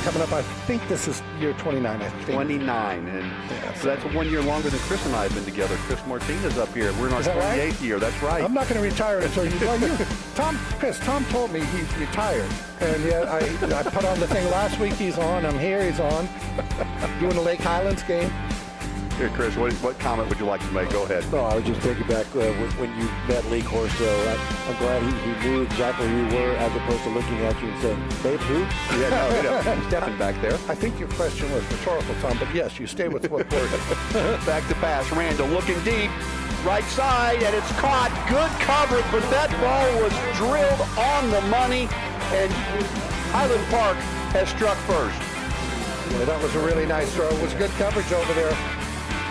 coming up, I think this is year 29, I think. 29, and so that's 1 year longer than Chris and I have been together. Chris Martinez up here. We're in our 28th year. That's right. I'm not going to retire until you. Well, Tom told me he's retired, and yet I put on the thing last week. He's on. I'm here. He's on. Doing the Lake Highlands game. Here, Chris, what comment would you like to make? Go ahead. No, I was just taking back when you met Lee Horsdale. I'm glad he knew exactly who you were as opposed to looking at you and saying, Babe, who? Yeah, no, he's stepping back there. I think your question was rhetorical, Tom, but yes, you stay with what word. Back to pass. Randall looking deep. Right side, and it's caught. Good coverage, but that ball was drilled on the money, and Highland Park has struck first. Yeah, that was a really nice throw. It was good coverage over there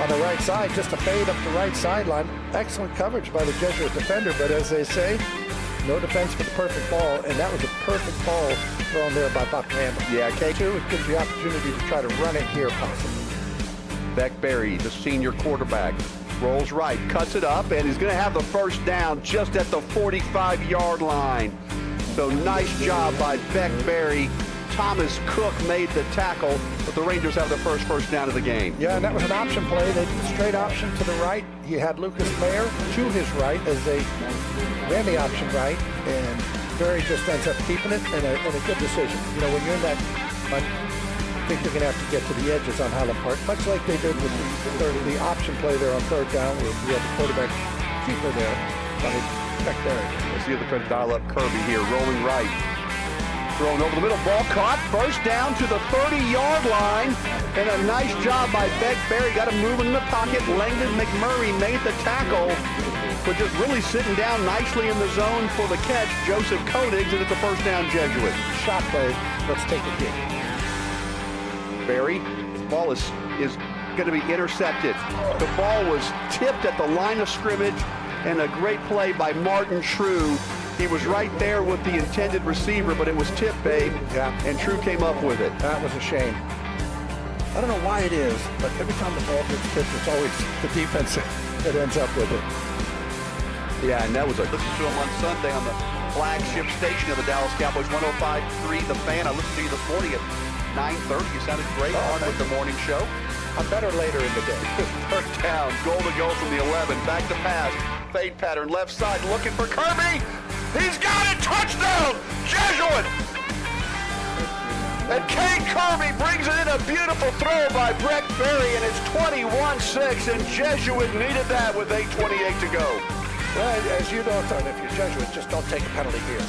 on the right side, just a fade up the right sideline. Excellent coverage by the Jesuit defender, but as they say, no defense for the perfect ball, and that was a perfect ball thrown there by Buck Randall. Yeah, K2, it gives you the opportunity to try to run it here possibly. Beck Berry, the senior quarterback, rolls right, cuts it up, and he's going to have the first down just at the 45-yard line. So nice job by Beck Berry. Thomas Cook made the tackle, but the Rangers have the first down of the game. Yeah, and that was an option play. They did straight option to the right. He had Lucas Mayer to his right as they ran the option right, and Berry just ends up keeping it, and a good decision. You know, when you're in that, I think they're going to have to get to the edges on Highland Park, much like they did with the option play there on third down, where we had the quarterback keeper there. Beck Berry. Let's see if they're trying to dial up Kirby here, rolling right. Thrown over the middle, ball caught, first down to the 30-yard line, and a nice job by Beck Berry. Got him moving in the pocket. Langdon McMurray made the tackle, but just really sitting down nicely in the zone for the catch. Joseph Koenigs, and it's a first down Jesuit. Shot play, let's take a kick. Berry, ball is going to be intercepted. The ball was tipped at the line of scrimmage, and a great play by Martin True. He was right there with the intended receiver, but it was tipped, Babe. Yeah. And True came up with it. That was a shame. I don't know why it is, but every time the ball gets tipped, it's always the defense that ends up with it. Yeah, and that was listen to him on Sunday on the flagship station of the Dallas Cowboys, 105.3 The Fan. I listened to you this morning at 9:30. You sounded great on with the morning show. I'm better later in the day. Third down, goal to go from the 11. Back to pass. Fade pattern, left side, looking for Kirby. He's got it! Touchdown! Jesuit! And Kane Kirby brings it in, a beautiful throw by Beck Berry, and it's 21-6, and Jesuit needed that with 8:28 to go. Well, as you know, if you're Jesuit, just don't take a penalty here.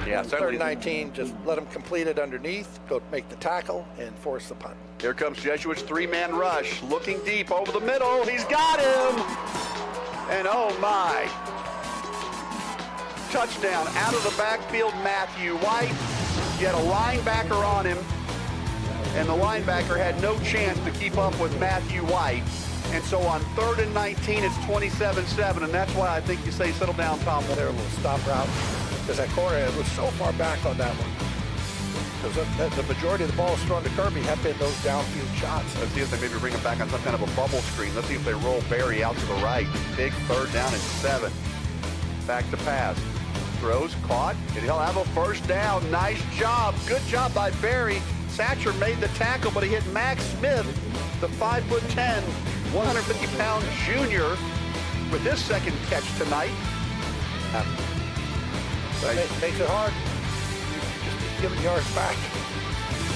Yeah, Third 19, just let them complete it underneath, go make the tackle, and force the punt. Here comes Jesuit's three-man rush, looking deep over the middle. He's got him! And oh my! Touchdown out of the backfield, Matthew White. He had a linebacker on him, and the linebacker had no chance to keep up with Matthew White. And so on 3rd and 19, it's 27-7, and that's why I think you say settle down, Tom. There, a little stop route, because that corner was so far back on that one. Because the majority of the balls thrown to Kirby have been those downfield shots. Let's see if they maybe bring him back on some kind of a bubble screen. Let's see if they roll Berry out to the right. Big 3rd down and 7. Back to pass. Throws, caught, and he'll have a first down. Nice job. Good job by Berry. Satcher made the tackle, but he hit Max Smith, the 5'10", 150-pound junior, with his second catch tonight. Makes it hard. Just giving yards back.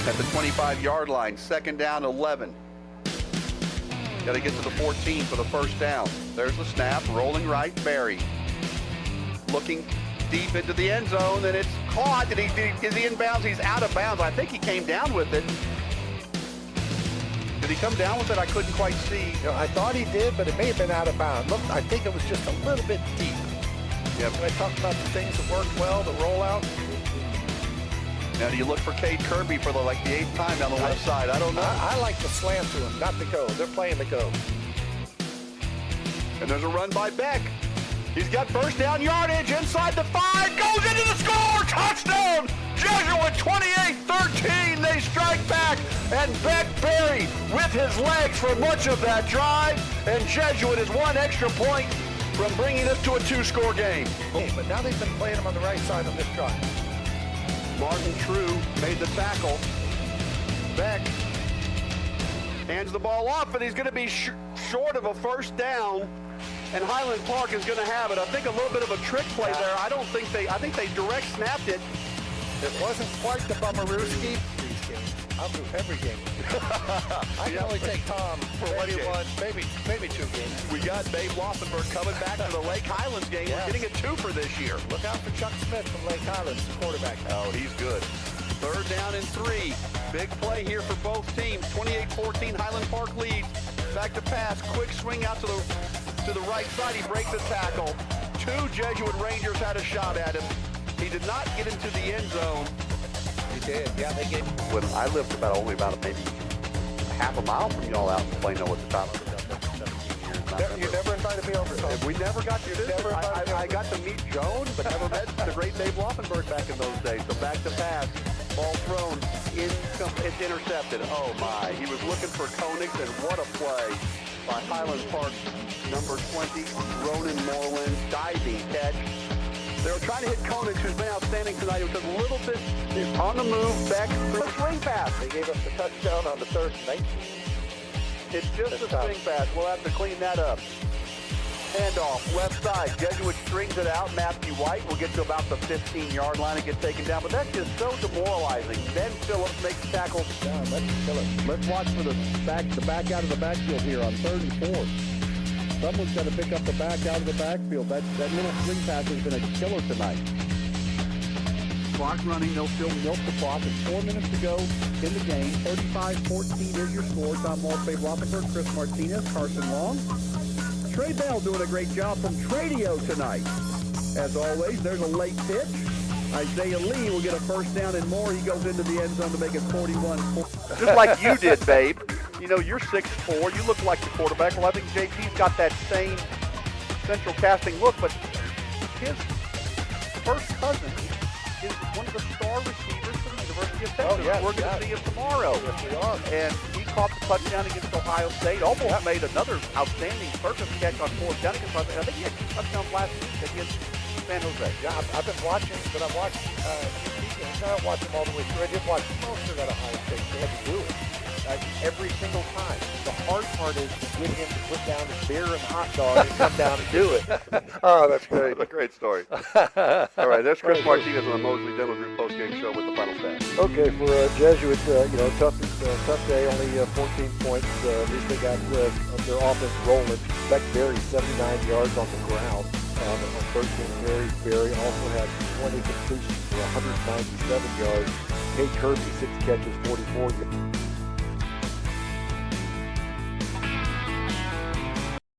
At the 25-yard line, 2nd down, 11. Got to get to the 14 for the first down. There's the snap, rolling right, Berry. Looking deep into the end zone, and it's caught. And is he in bounds? He's out of bounds. I think he came down with it. Did he come down with it? I couldn't quite see. You know, I thought he did, but it may have been out of bounds. Look, I think it was just a little bit deep. Yep. When I talked about the things that worked well, the rollout. Now, do you look for Kate Kirby for the 8th time down the left side? I don't know. I like the slant to him, not the go. They're playing the go. And there's a run by Beck. He's got first down yardage inside the 5, goes into the score, touchdown! Jesuit 28-13, they strike back, and Beck Berry with his legs for much of that drive, and Jesuit is one extra point from bringing us to a 2-score game. But now they've been playing him on the right side on this drive. Martin True made the tackle. Beck hands the ball off, and he's going to be short of a first down. And Highland Park is going to have it. I think a little bit of a trick play there. I think they direct snapped it. It wasn't quite the Bummerooski. I'll do every game. I can only take Tom for maybe one, maybe 2 games. We got Babe Laufenburg coming back to the Lake Highlands game. Yes. We're getting a 2 for this year. Look out for Chuck Smith from Lake Highlands, quarterback. Oh, he's good. 3rd down and 3. Big play here for both teams. 28-14, Highland Park leads. Back to pass, quick swing out to the right side. He breaks the tackle. 2 Jesuit Rangers had a shot at him. He did not get into the end zone. He did, yeah, they gave. When I lived maybe half a mile from y'all out in Plano at the time. 17 years. You never invited me over, Tom. We never got to visit. I got to meet Joan, but never met the great Babe Laufenburg back in those days. So back to pass, ball thrown, it's intercepted. Oh my! He was looking for Koenigs, and what a play by Highland Park number 20, Ronan Moreland, diving catch. They were trying to hit Koenigs, who's been outstanding tonight. It was a little bit on the move, back through a swing pass. They gave us the touchdown on the 3rd and 19. It's just a swing pass. We'll have to clean that up. Handoff, left side. Jesuit strings it out. Matthew White will get to about the 15-yard line and get taken down. But that's just so demoralizing. Ben Phillips makes the tackle. Let's watch for the back out of the backfield here on 3rd and 4. Someone's got to pick up the back out of the backfield. That little swing pass has been a killer tonight. Clock running. They'll still milk the clock. It's 4 minutes to go in the game. 35-14 is your score. Tom Walsh, Babe Laufenburg, Chris Martinez, Carson Long. Trey Bell doing a great job from Tradio tonight. As always, there's a late pitch. Isaiah Lee will get a first down and more. He goes into the end zone to make it 41. Just like you did, Babe. You know, you're 6'4". You look like the quarterback. Well, I think JP's got that same central casting look, but his first cousin is one of the star receivers from the University of Texas. Oh, yes, We're going to see him tomorrow. Yes, we are. And he caught the touchdown against Ohio State. Almost made another outstanding surface catch on 4th down against Ohio State. I think he had 2 touchdowns last week against San Jose. Yeah, I've been watching, but I've watched games. I don't watch them all the way through. I did watch most of that Ohio State. They had to do it every single time. The hard part is to get him to put down his beer and hot dog and come down and do it. Oh, that's great. That's a great story. All right, there's Chris Martinez on the Mosley Dental Group postgame show with the final stats. Okay, for Jesuit, tough day, only 14 points. At least they got their offense rolling. Beck Berry, 79 yards on the ground on 13 carries. Berry also had 20 completions for 197 yards. Nate Kirby, 6 catches, 44 yards.